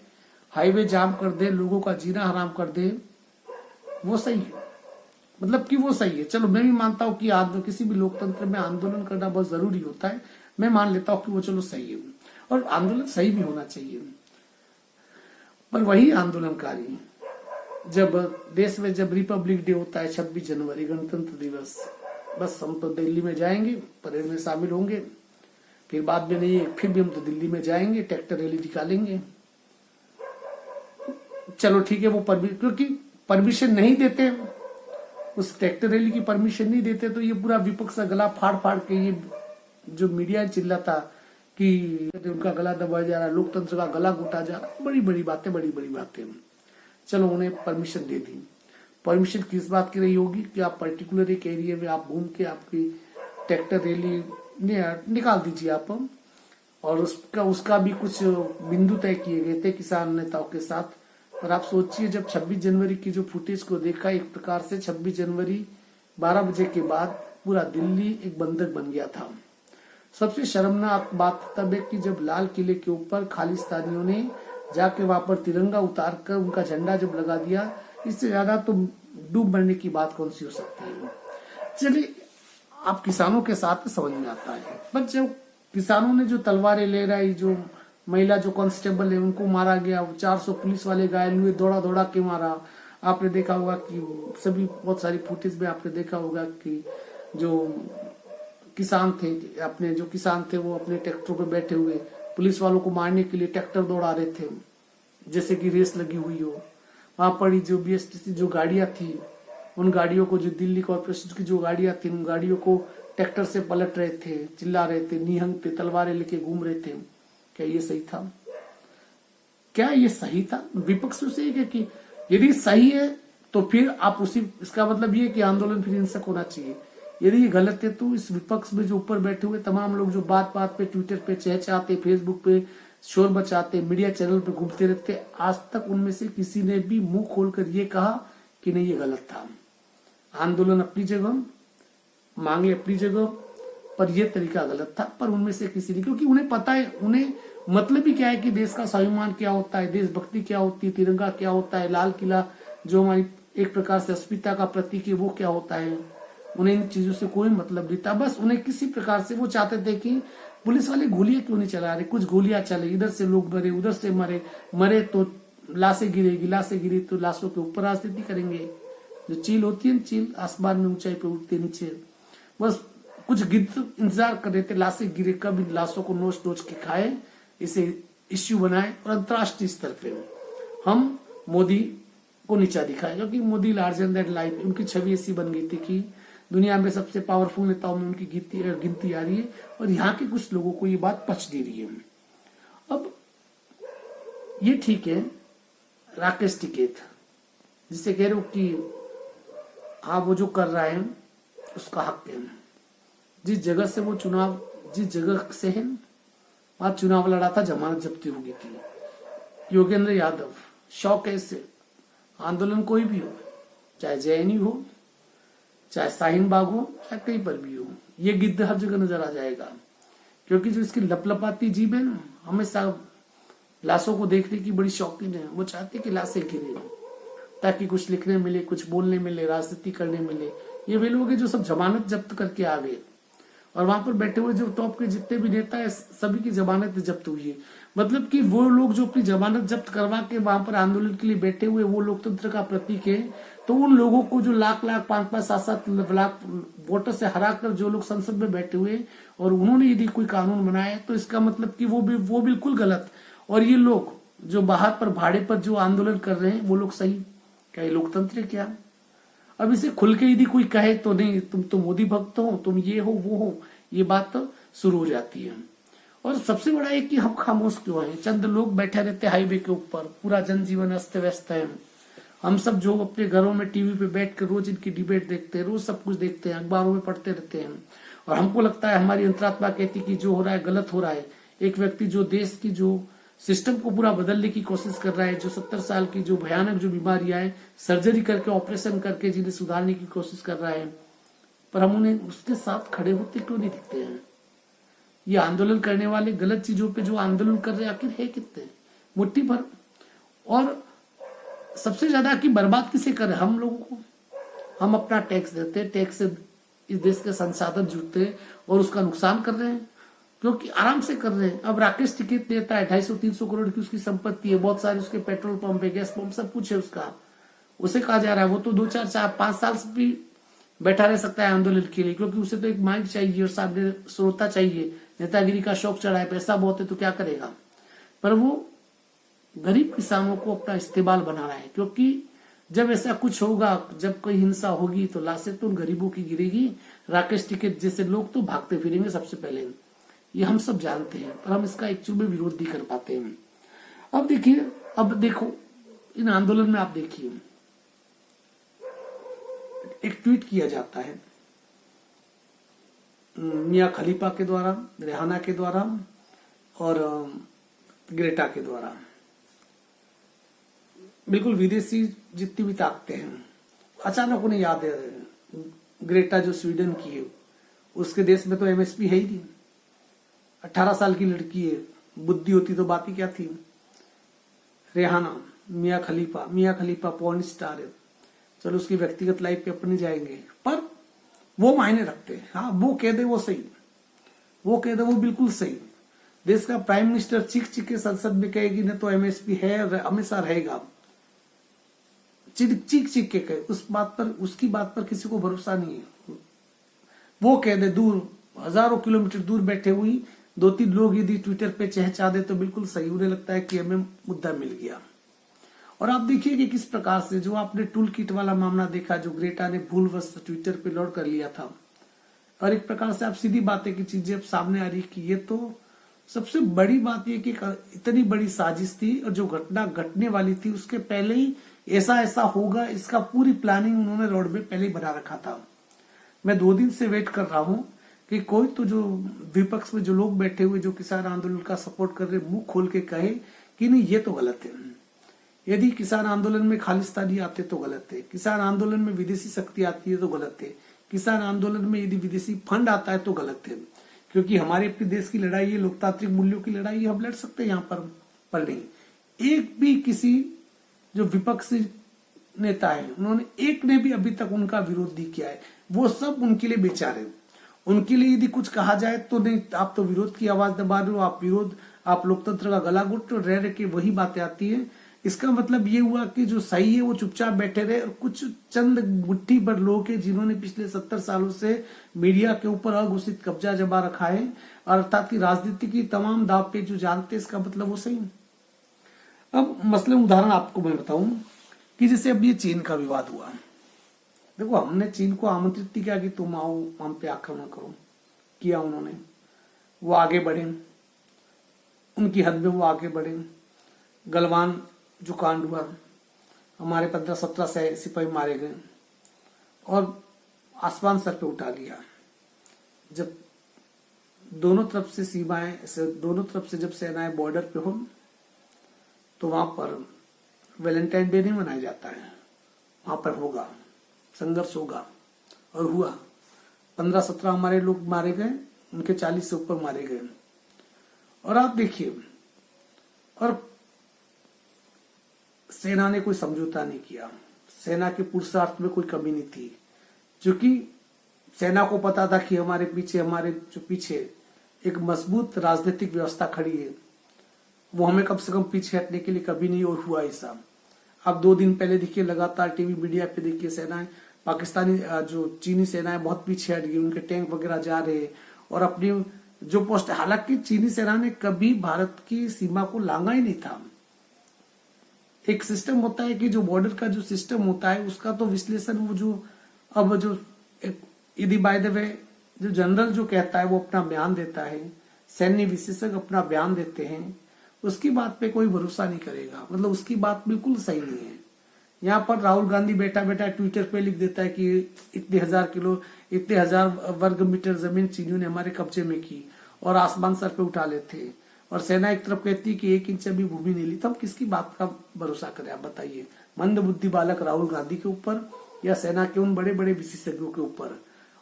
[SPEAKER 1] हाईवे जाम कर दे, लोगों का जीना हराम कर दे, वो सही है? मतलब कि वो सही है। चलो मैं भी मानता हूं कि किसी भी लोकतंत्र में आंदोलन करना बहुत जरूरी होता है, मैं मान लेता हूं कि वो चलो सही है और आंदोलन सही भी होना चाहिए। पर वही आंदोलनकारी जब देश में जब रिपब्लिक डे होता है, 26 जनवरी गणतंत्र दिवस, बस हम तो दिल्ली में जाएंगे, परेड में शामिल होंगे, फिर बाद में नहीं, फिर भी हम तो दिल्ली में जाएंगे, ट्रैक्टर रैली निकालेंगे। चलो ठीक है, वो क्योंकि परमिशन नहीं देते, उस ट्रैक्टर रैली की परमिशन नहीं देते, तो ये पूरा विपक्ष का गला फाड़ फाड़ के ये जो मीडिया चिल्लाता कि उनका गला दबाया जा रहा, लोकतंत्र का गला घोटा जा रहा, बड़ी बड़ी बातें। चलो उन्हें परमिशन दे दी। परमिशन किस बात की रही होगी कि आप पर्टिकुलर एक एरिया में आप घूम के आपकी ट्रैक्टर रैली निकाल दीजिए आप, और उसका भी कुछ बिंदु तय किए गए थे किसान नेताओं के साथ। पर आप सोचिए, जब 26 जनवरी की जो फुटेज को देखा, एक प्रकार से 26 जनवरी 12 बजे के बाद पूरा दिल्ली एक बंधक बन गया था। सबसे शर्मनाक बात तब है कि जब लाल किले के ऊपर खालिस्तानियों ने जाके वहां पर तिरंगा उतार कर उनका झंडा जब लगा दिया, इससे ज्यादा तो डूब मरने की बात कौन सी हो सकती है। चलिए, आप किसानों के साथ समझ में आता है, पर जब किसानों ने जो तलवारें ले रही, जो महिला जो कांस्टेबल है उनको मारा गया, 400 पुलिस वाले घायल हुए, दौड़ा दौड़ा के मारा। आपने देखा होगा कि सभी बहुत सारी फुटेज में आपने देखा होगा कि जो किसान थे वो अपने ट्रैक्टरों पे बैठे हुए पुलिस वालों को मारने के लिए ट्रैक्टर दौड़ा रहे थे, जैसे कि रेस लगी हुई हो। वहां पर जो बीएसटीसी जो गाड़ियां थी, उन गाड़ियों को, जो दिल्ली कॉर्पोरेशन की जो गाड़ियां थी, उन गाड़ियों को ट्रैक्टर से पलट रहे थे, चिल्ला रहे थे, निहंग थे, तलवारें लेके घूम रहे थे। क्या ये सही था? क्या ये सही था? विपक्ष से कि यदि सही है तो फिर आप इसका मतलब ये कि आंदोलन फिर हिंसक होना चाहिए। यदि ये गलत है तो इस विपक्ष में जो ऊपर बैठे हुए तमाम लोग जो बात बात पे ट्विटर पे चहचहाते, फेसबुक पे शोर मचाते, मीडिया चैनल पे घूमते रहते, आज तक उनमें से किसी ने भी मुंह खोलकर ये कहा कि नहीं ये गलत था। आंदोलन अपनी जगह, मांगे अपनी जगह, पर यह तरीका गलत था। पर उनमें से किसी ने, क्योंकि उन्हें पता है, उन्हें मतलब ही क्या है कि देश का स्वाभिमान क्या होता है, देशभक्ति क्या होती है, तिरंगा क्या होता है, लाल किला जो हमारी एक प्रकार से अस्मिता का प्रतीक है वो क्या होता है। उन्हें इन चीजों से कोई मतलब नहीं था। बस उन्हें किसी प्रकार से वो चाहते थे कि पुलिस वाले गोलियां क्यों नहीं चला रहे, कुछ गोलियां चले, इधर से लोग मरे, उधर से मरे तो लाशें गिरेगी, लाशें गिरी तो लाशों के ऊपर राजनीति करेंगे। जो चील होती है, चील आसमान में ऊंचाई पे उठते नीचे, बस कुछ गिद्ध इंतजार कर रहे थे लाशें गिरे कब इन लाशों को नोच नोच के खाए, इसे इश्यू बनाए और अंतर्राष्ट्रीय स्तर पे हम मोदी को नीचा दिखाए। क्योंकि मोदी लार्जर देन लाइफ, उनकी छवि ऐसी बन गई थी कि दुनिया में सबसे पावरफुल नेताओं में उनकी गिनती आ रही है और यहाँ के कुछ लोगों को ये बात पच दे रही है। अब ये ठीक है, राकेश टिकैत जिसे कह रहे हो कि हाँ वो जो कर रहा है उसका हक है, जिस जगह से वो चुनाव, जिस जगह से है वहां चुनाव लड़ा था, जमानत जब्ती हो गई थी। योगेंद्र यादव, शौक ऐसे आंदोलन कोई भी हो, चाहे जेएनयू हो, चाहे शाहीन बाग हो, चाहे कहीं पर भी हो, ये गिद्ध हर जगह नजर आ जाएगा। क्योंकि जो इसकी लपलपाती जीभ है ना, हमेशा लाशों को देखने की बड़ी शौकीन है। वो चाहते कि लाशें गिरे ताकि कुछ लिखने मिले, कुछ बोलने मिले, राजनीति करने मिले। ये वे लोग हैं जो सब जमानत जब्त करके आ गए और वहां पर बैठे हुए जो टॉप के जितने भी नेता है सभी की जमानत जब्त हुई है। मतलब कि वो लोग जो अपनी जमानत जब्त करवा के वहां पर आंदोलन के लिए बैठे हुए, वो लोकतंत्र का प्रतीक है। तो उन लोगों को जो लाख लाख 5-5 7-7 लाख वोटर से हरा कर जो लोग संसद में बैठे हुए और उन्होंने यदि कोई कानून बनाया तो इसका मतलब कि वो बिल्कुल गलत। और ये लोग जो बाहर पर भाड़े पर जो आंदोलन कर रहे हैं वो लोग सही, क्या ये लोकतंत्र है क्या? अब इसे खुल के यदि कोई कहे तो नहीं, तुम तो मोदी भक्त हो, तुम ये हो वो हो, ये बात तो शुरू हो जाती है। और सबसे बड़ा है कि हम खामोश क्यों हैं? चंद लोग बैठे रहते हाईवे के ऊपर, पूरा जनजीवन अस्त व्यस्त है। हम सब जो अपने घरों में टीवी पे बैठ कर रोज इनकी डिबेट देखते हैं, रोज सब कुछ देखते हैं, अखबारों में पढ़ते रहते हैं और हमको लगता है, हमारी अंतरात्मा कहती कि जो हो रहा है गलत हो रहा है। एक व्यक्ति जो देश की जो सिस्टम को पूरा बदलने की कोशिश कर रहा है, जो 70 साल की जो भयानक जो बीमारियां हैं, सर्जरी करके ऑपरेशन करके जिन्हें सुधारने की कोशिश कर रहा है, पर हम उन्हें उसके साथ खड़े होते क्यों नहीं दिखते हैं? ये आंदोलन करने वाले गलत चीजों पे जो आंदोलन कर रहे हैं आखिर है कितने? मुट्ठी भर। और सबसे ज्यादा कि बर्बाद किसे कर रहे हैं? हम लोगों को। हम अपना टैक्स देते हैं, टैक्स से इस देश के संसाधन जुटते हैं और उसका नुकसान कर रहे हैं, क्योंकि आराम से कर रहे हैं। अब राकेश टिकैत देता है, 250-300 करोड़ की उसकी संपत्ति है, बहुत सारे उसके पेट्रोल पंप है, गैस पंप, सब कुछ है उसका। उसे कहा जा रहा है वो तो 2-4-5 साल से भी बैठा रह सकता है आंदोलन के लिए, क्योंकि उसे तो एक माइक चाहिए और सामने श्रोता चाहिए। नेतागिरी का शौक चढ़ा है, पैसा बहुत है तो क्या करेगा? पर वो गरीब किसानों को अपना इस्तेमाल बना रहा है, क्योंकि जब ऐसा कुछ होगा, जब कोई हिंसा होगी तो लाशें तो उन गरीबों की गिरेगी। राकेश टिकैत जैसे लोग तो भागते फिरेंगे सबसे पहले, ये हम सब जानते हैं, पर हम इसका एक्चुअल में विरोध नहीं कर पाते हैं। अब देखिए, अब देखो इन आंदोलन में आप देखिए, एक ट्वीट किया जाता है मियां खलीफा के द्वारा, रेहाना के द्वारा और ग्रेटा के द्वारा। बिल्कुल विदेशी जितनी भी ताकतें हैं, अचानक उन्हें याद है ग्रेटा जो स्वीडन की है, उसके देश में तो एमएसपी है ही नहीं। 18 साल की लड़की है, बुद्धि होती तो बात ही क्या थी। रेहाना, मियां खलीफा पॉर्न स्टार है, चलो उसकी व्यक्तिगत लाइफ पे अपने जाएंगे, पर वो मायने रखते हैं। हाँ, वो कह दे वो सही, वो कह दे वो बिल्कुल सही। देश का प्राइम मिनिस्टर चीख चीख के संसद में कहेगी न तो एमएसपी है, हमेशा रहेगा, चीख चीख के कहे, उस बात पर, उसकी बात पर किसी को भरोसा नहीं है। वो कह दे, दूर हजारों किलोमीटर दूर बैठे हुई 2-3 लोग यदि ट्विटर पे चहचा दे तो बिल्कुल सही, उन्हें लगता है कि हमें मुद्दा मिल गया। और आप देखिए कि किस प्रकार से जो आपने टूल किट वाला मामला देखा, जो ग्रेटा ने भूलवश ट्विटर पे लोड कर लिया था, और एक प्रकार से आप सीधी बातें की चीजें अब सामने आ रही कि ये तो सबसे बड़ी बात ये कि इतनी बड़ी साजिश थी और जो घटना घटने वाली थी उसके पहले ही ऐसा होगा, इसका पूरी प्लानिंग उन्होंने रोड में पहले ही बना रखा था। मैं 2 दिन से वेट कर रहा हूं कि कोई तो जो विपक्ष में जो लोग बैठे हुए जो किसान आंदोलन का सपोर्ट कर रहे, मुंह खोल के कहे कि नहीं ये तो गलत है। यदि किसान आंदोलन में खालिस्तानी आते तो गलत है, किसान आंदोलन में विदेशी शक्ति आती है तो गलत है। किसान आंदोलन में यदि विदेशी फंड आता है तो गलत है, क्योंकि हमारे अपने देश की लड़ाई है, लोकतांत्रिक मूल्यों की लड़ाई है, हम लड़ सकते हैं यहाँ पर नहीं। एक भी किसी जो विपक्षी नेता है उन्होंने एक ने भी अभी तक उनका विरोध नहीं किया है। वो सब उनके लिए बेचारे, उनके लिए यदि कुछ कहा जाए तो नहीं, आप तो विरोध की आवाज दबा रहे हो, आप लोकतंत्र का गला घोट रह रहे के वही बातें आती है। इसका मतलब ये हुआ कि जो सही है वो चुपचाप बैठे रहे और कुछ चंद मुट्ठी भर लोग हैं जिन्होंने पिछले 70 सालों से मीडिया के ऊपर अघोषित कब्जा जमा रखा है, और अर्थात की राजनीति की तमाम दाव पे जो जानते हैं, इसका मतलब वो सही। अब मसलन उदाहरण आपको मैं बताऊं कि जैसे अब ये चीन का विवाद हुआ, देखो हमने चीन को आमंत्रित नहीं किया कि तुम आओ हम पे आक्रमण करो, किया उन्होंने, वो आगे बढ़े, उनकी हद में वो आगे बढ़े। गलवान जो कांड हुआ, हमारे 15-17 सिपाही मारे गए और आसमान सर पे उठा लिया। जब दोनों तरफ से सीमाएं, दोनों तरफ से जब सेनाएं बॉर्डर पे हो तो वहां पर वैलेंटाइन डे नहीं मनाया जाता है, वहां पर होगा संघर्ष होगा, और हुआ। 15-17 हमारे लोग मारे गए, उनके 40 से ऊपर मारे गए। और आप देखिए, और सेना ने कोई समझौता नहीं किया, सेना के पुरुषार्थ में कोई कमी नहीं थी, क्योंकि सेना को पता था कि हमारे पीछे एक मजबूत राजनीतिक व्यवस्था खड़ी है, वो हमें कम से कम पीछे हटने के लिए कभी नहीं और हुआ ऐसा। अब 2 दिन पहले देखिए, लगातार टीवी मीडिया पे देखिए, सेनाएं पाकिस्तानी जो चीनी सेनाएं बहुत पीछे हट गई, उनके टैंक वगैरह जा रहे और अपनी जो पोस्ट, हालांकि चीनी सेना ने कभी भारत की सीमा को लांगा ही नहीं था। एक सिस्टम होता है कि जो बॉर्डर का जो सिस्टम होता है उसका तो विश्लेषण वो जो यदि बाय द वे जो जनरल जो कहता है वो अपना बयान देता है, सैन्य विशेषज्ञ अपना बयान देते हैं, उसकी बात पे कोई भरोसा नहीं करेगा, मतलब उसकी बात बिल्कुल सही नहीं है। यहाँ पर राहुल गांधी बैठा ट्विटर पे लिख देता है कि इतने हजार वर्ग मीटर जमीन चीनियों ने हमारे कब्जे में की और आसमान सर पे उठा लेते, और सेना एक तरफ कहती कि 1 इंच भी भूमि नहीं ली, तब किसकी बात का भरोसा करें आप बताइए? मंद बुद्धि बालक राहुल गांधी के ऊपर या सेना के उन बड़े बड़े विशेषज्ञों के ऊपर?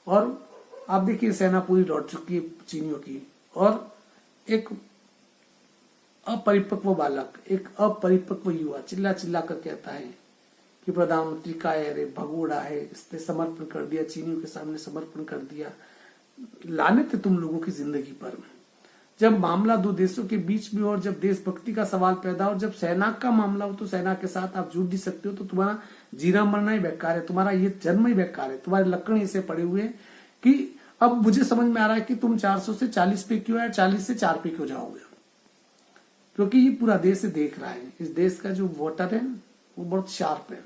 [SPEAKER 1] और आप देखिए, सेना पूरी लौट चुकी है चीनियों की, और एक अपरिपक्व बालक, एक अपरिपक्व युवा चिल्ला कर कहता है कि प्रधानमंत्री का है, अरे भगोड़ा है, इसने समर्पण कर दिया, चीनियों के सामने समर्पण कर दिया। लानत है तुम लोगों की जिंदगी पर। जब मामला 2 देशों के बीच में, और जब देशभक्ति का सवाल पैदा हो, जब सेना का मामला हो, तो सेना के साथ आप जुड़ नहीं सकते हो, तो तुम्हारा जीना मरना ही बेकार है, तुम्हारा ये जन्म ही बेकार है, तुम्हारे लक्षण ऐसे पड़े हुए हैं कि अब मुझे समझ में आ रहा है कि तुम 400 से 40 पे क्यों है, 40 से 4 पे क्यों जाओगे, क्योंकि ये पूरा देश देख रहा है। इस देश का जो वोटर है वो बहुत शार्प है,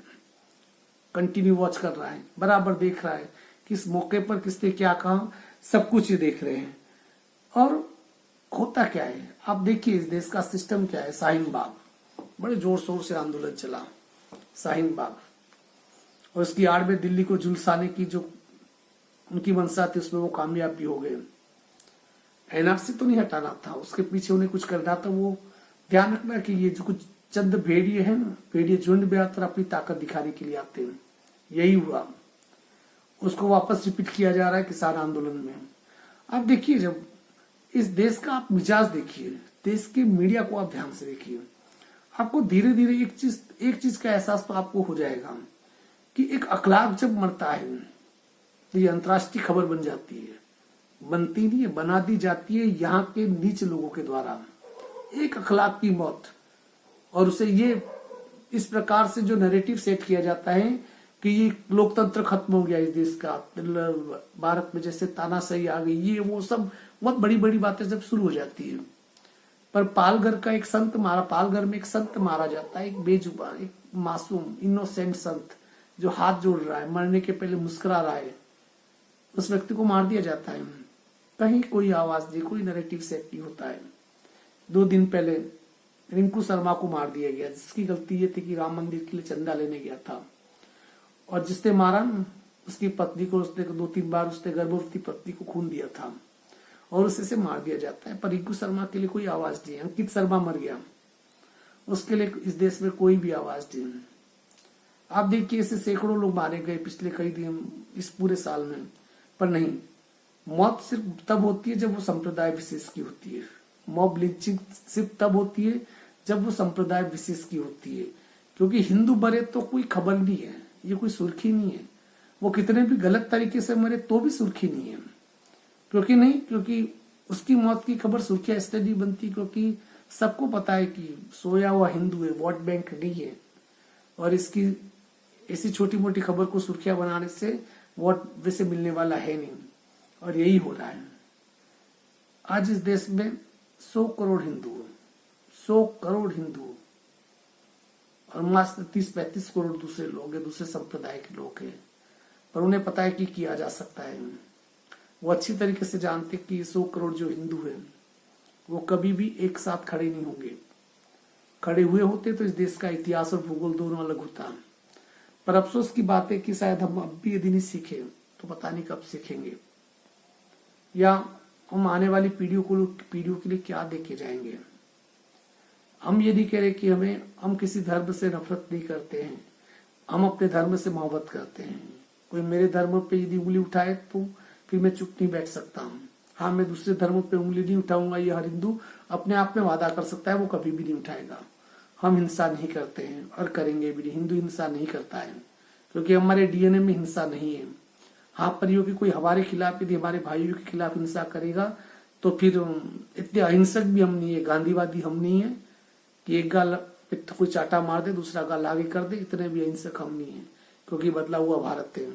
[SPEAKER 1] कंटिन्यू वॉच कर रहा है, बराबर देख रहा है किस मौके पर किसने क्या कहा, सब कुछ ये देख रहे हैं। और होता क्या है आप देखिए, इस देश का सिस्टम क्या है। शाहीन बाग, बड़े जोर शोर से आंदोलन चला, शाहीन बाग, और उसकी आड़ में दिल्ली को झुलसाने की जो उनकी मंशा थी उसमें वो कामयाब भी हो गए। एनआरसी तो नहीं हटाना था, उसके पीछे उन्हें कुछ करना था। वो ध्यान रखना कि ये जो कुछ चंद भेड़िए हैं ना, भेड़िए झुंड में आकर अपनी ताकत दिखाने के लिए आते हैं, यही हुआ। उसको वापस रिपीट किया जा रहा है किसान आंदोलन में। आप देखिए, जब इस देश का आप मिजाज देखिए, देश के मीडिया को आप ध्यान से देखिए, आपको धीरे धीरे एक चीज का एहसास तो आपको हो जाएगा कि एक अखलाक जब मरता है तो ये अंतर्राष्ट्रीय खबर बन जाती है, बनती नहीं है, बना दी जाती है यहाँ के नीच लोगों के द्वारा। एक अखलाक की मौत, और उसे ये इस प्रकार से जो नैरेटिव सेट किया जाता है कि ये लोकतंत्र खत्म हो गया इस देश का, भारत में जैसे तानाशाही आ गई, ये वो सब बहुत बड़ी बड़ी बातें जब शुरू हो जाती है। पर पालघर में एक संत मारा जाता है, एक बेजुबान, एक मासूम इनोसेंट संत जो हाथ जोड़ रहा है, मरने के पहले मुस्कुरा रहा है, उस व्यक्ति को मार दिया जाता है। कहीं कोई आवाज नहीं, कोई नैरेटिव सेट नहीं होता है। 2 दिन पहले रिंकू शर्मा को मार दिया गया, जिसकी गलती ये थी कि राम मंदिर के लिए चंदा लेने गया था, और जिसने मारा उसकी पत्नी को, उसने 2-3 बार उसने गर्भवती पत्नी को खून दिया था, और उसे से मार दिया जाता है। पर रिंकू शर्मा के लिए कोई आवाज नहीं। अंकित शर्मा मर गया, उसके लिए इस देश में कोई भी आवाज नहीं। आप देखिए, ऐसे सैकड़ों लोग मारे गए पिछले कई दिन, इस पूरे साल में। पर नहीं, मौत सिर्फ तब होती है जब वो संप्रदाय विशेष की होती है। मॉब लिंचिंग सिर्फ तब होती है जब वो संप्रदाय विशेष की होती है, क्योंकि हिंदू मरे तो कोई खबर नहीं है, ये कोई सुर्खी नहीं है। वो कितने भी गलत तरीके से मरे तो भी सुर्खी नहीं है। क्योंकि उसकी मौत की खबर सुर्खियां इसलिए नहीं बनती क्योंकि सबको पता है कि सोया हुआ हिंदू है, वोट बैंक नहीं है, और इसकी ऐसी छोटी मोटी खबर को सुर्खियां बनाने से वोट वैसे मिलने वाला है नहीं, और यही हो रहा है। आज इस देश में 100 करोड़ हिंदू, 100 करोड़ हिंदू और मात्र 30-35 करोड़ दूसरे लोग हैं, दूसरे संप्रदाय के लोग हैं, पर उन्हें पता है कि किया जा सकता है। वो अच्छी तरीके से जानते कि 100 करोड़ जो हिंदू हैं वो कभी भी एक साथ खड़े नहीं होंगे। खड़े हुए होते तो इस देश का इतिहास और भूगोल दोनों अलग होता। पर अफसोस की बात है कि शायद हम अब भी यदि नहीं सीखे तो पता नहीं कब सीखेंगे, या हम आने वाली पीढ़ियों के लिए क्या देके जाएंगे। हम ये नहीं कह रहे कि हम किसी धर्म से नफरत नहीं करते हैं, हम अपने धर्म से मोहब्बत करते हैं। कोई मेरे धर्म पे यदि उंगली उठाए तो फिर मैं चुप नहीं बैठ सकता हूँ। हाँ, मैं दूसरे धर्म पे उंगली नहीं उठाऊंगा, ये हर हिंदू अपने आप में वादा कर सकता है, वो कभी भी नहीं उठाएगा। हम हिंसा नहीं करते हैं और करेंगे भी नहीं। हिंदू हिंसा नहीं करता है क्योंकि हमारे डीएनए में हिंसा नहीं है। हाँ, पर यो कि कोई हमारे खिलाफ यदि हमारे भाइयों के खिलाफ हिंसा करेगा तो फिर इतने अहिंसक भी हम नहीं है, गांधीवादी हम नहीं है कि एक गाल पे तो कोई चाटा मार दे दूसरा गाल आगे कर दे, इतने भी अहिंसक हम नहीं है, क्योंकि बदला हुआ भारत है।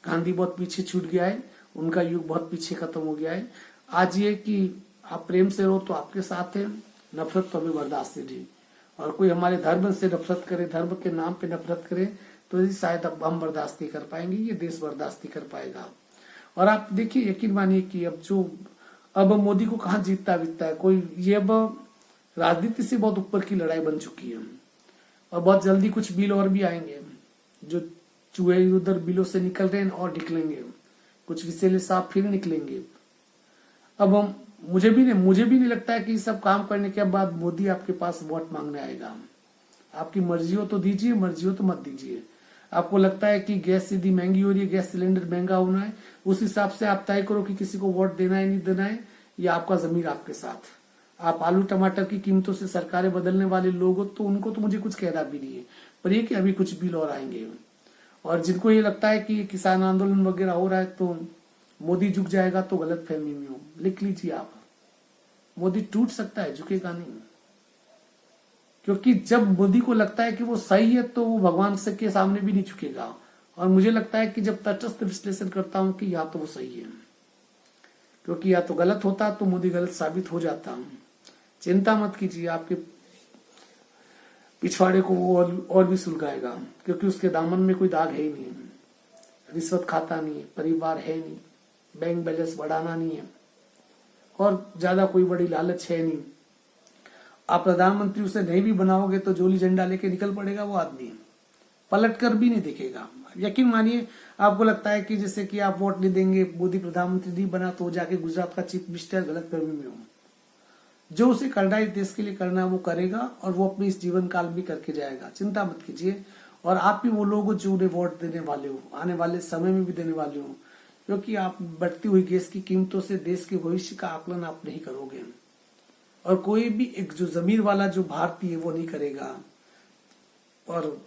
[SPEAKER 1] गांधी बहुत पीछे छूट गया है, उनका युग बहुत पीछे खत्म हो गया है। आज ये कि आप प्रेम से रहो तो आपके साथ है, नफरत तो हमें बर्दाश्त नहीं। और कोई हमारे धर्म से नफरत करे, धर्म के नाम पे नफरत करे तो शायद अब हम बर्दाश्त नहीं कर पाएंगे, ये देश बर्दाश्त नहीं कर पाएगा। और आप देखिए, यकीन मानिए कि अब मोदी को कहाँ जीतता बीतता है कोई। ये अब राजनीति से बहुत ऊपर की लड़ाई बन चुकी है, और बहुत जल्दी कुछ बिल और भी आएंगे जो चूहे उधर बिलों से निकल रहे हैं और निकलेंगे, कुछ विषैले सांप फिर निकलेंगे। अब मुझे भी नहीं लगता है कि सब काम करने के बाद मोदी आपके पास वोट मांगने आएगा। आपकी मर्जी हो तो दीजिए, मर्जी हो तो मत दीजिए। आपको लगता है कि गैस यदि महंगी हो रही है, गैस सिलेंडर महंगा होना है, उस हिसाब से आप तय करो कि किसी को वोट देना है नहीं देना है, या आपका जमीर आपके साथ। आप आलू टमाटर की कीमतों से सरकारें बदलने वाले लोग हो तो उनको तो मुझे कुछ कहना भी नहीं है, पर ये कि अभी कुछ बिल और आएंगे। और जिनको ये लगता है कि किसान आंदोलन वगैरह हो रहा है तो मोदी झुक जाएगा, तो गलत फहमी में हो। लिख लीजिए आप, मोदी टूट सकता है, झुकेगा नहीं। क्योंकि जब मोदी को लगता है कि वो सही है तो वो भगवान से के सामने भी नहीं झुकेगा। और मुझे लगता है कि जब तटस्थ विश्लेषण करता हूं कि या तो वो सही है, क्योंकि या तो गलत होता तो मोदी गलत साबित हो जाता। चिंता मत कीजिए, आपके पिछवाड़े को वो और भी सुलगाएगा, क्योंकि उसके दामन में कोई दाग है ही नहीं। रिश्वत खाता नहीं है, परिवार है नहीं, बैंक बैलेंस बढ़ाना नहीं है, और ज्यादा कोई बड़ी लालच है नहीं। आप प्रधानमंत्री उसे नहीं भी बनाओगे तो जोली झंडा लेके निकल पड़ेगा वो आदमी, पलट कर भी नहीं दिखेगा। यकीन मानिए, आपको लगता है कि जैसे कि आप वोट नहीं देंगे, मोदी प्रधानमंत्री नहीं बना तो जाके गुजरात का चीफ मिनिस्टर, गलत फहमी में हो। जो उसे करना है देश के लिए करना वो करेगा, और वो अपने इस जीवन काल भी करके जाएगा। चिंता मत कीजिए। और आप भी वो लोग जो उन्हें वोट देने वाले हो, आने वाले समय में भी देने वाले हो, क्योंकि आप बढ़ती हुई गैस की कीमतों से देश के भविष्य का आकलन आप नहीं करोगे, और कोई भी एक जो जमीर वाला जो भारतीय है वो नहीं करेगा। और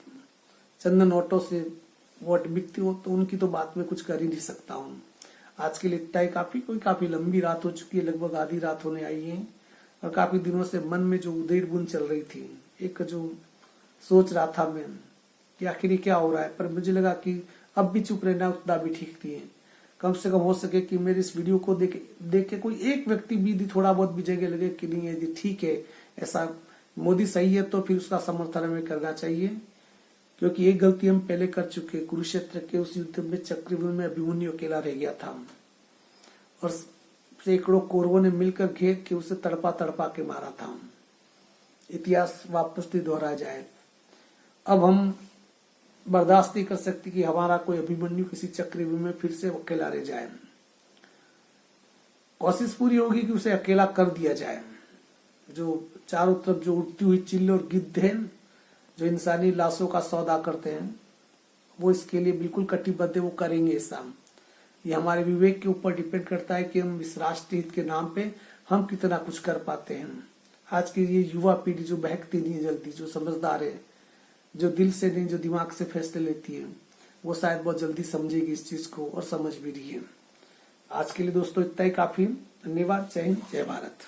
[SPEAKER 1] चंद नोटों से वोट बिकती हो तो उनकी तो बात में कुछ कर ही नहीं सकता हूँ। आज के लिए तय काफी लंबी रात हो चुकी है, लगभग आधी रात होने आई है, और काफी दिनों से मन में जो उधेड़ बुन चल रही थी, एक जो सोच रहा था मैं कि आखिर क्या हो रहा है, पर मुझे लगा कि अब भी चुप रहना उतना भी ठीक नहीं है। कम से कम हो सके कि मेरे इस वीडियो को देख के कोई एक व्यक्ति भी थोड़ा बहुत भी जगह लगे कि नहीं यदि ठीक है, ऐसा मोदी सही है, तो फिर उसका समर्थन हमें करना चाहिए। क्योंकि एक गलती हम पहले कर चुके, कुरुक्षेत्र के उस युद्ध में चक्रव्यूह में अभिमन्यु अकेला रह गया था, और सैकड़ों कौरवों ने मिलकर घेर के उसे तड़पा के मारा था। इतिहास वापस नहीं दोहरा जाए। अब हम बर्दाश्त नहीं कर सकते कि हमारा कोई अभिमन्यु किसी चक्रव्यूह में फिर से अकेला रह जाए। कोशिश पूरी होगी कि उसे अकेला कर दिया जाए। जो चारों तरफ जो उड़ती हुई चिल्ले और गिद्ध हैं, जो इंसानी लाशों का सौदा करते हैं, वो इसके लिए बिल्कुल कटिबद्ध है, वो करेंगे ऐसा। ये हमारे विवेक के ऊपर डिपेंड करता है कि हम इस राष्ट्र हित के नाम पे हम कितना कुछ कर पाते हैं। आज की ये युवा पीढ़ी जो बहकती नहीं है जल्दी, जो समझदार है, जो दिल से नहीं जो दिमाग से फैसले लेती है, वो शायद बहुत जल्दी समझेगी इस चीज को और समझ भी रही है। आज के लिए दोस्तों इतना ही काफी। धन्यवाद। जय हिंद, जय भारत।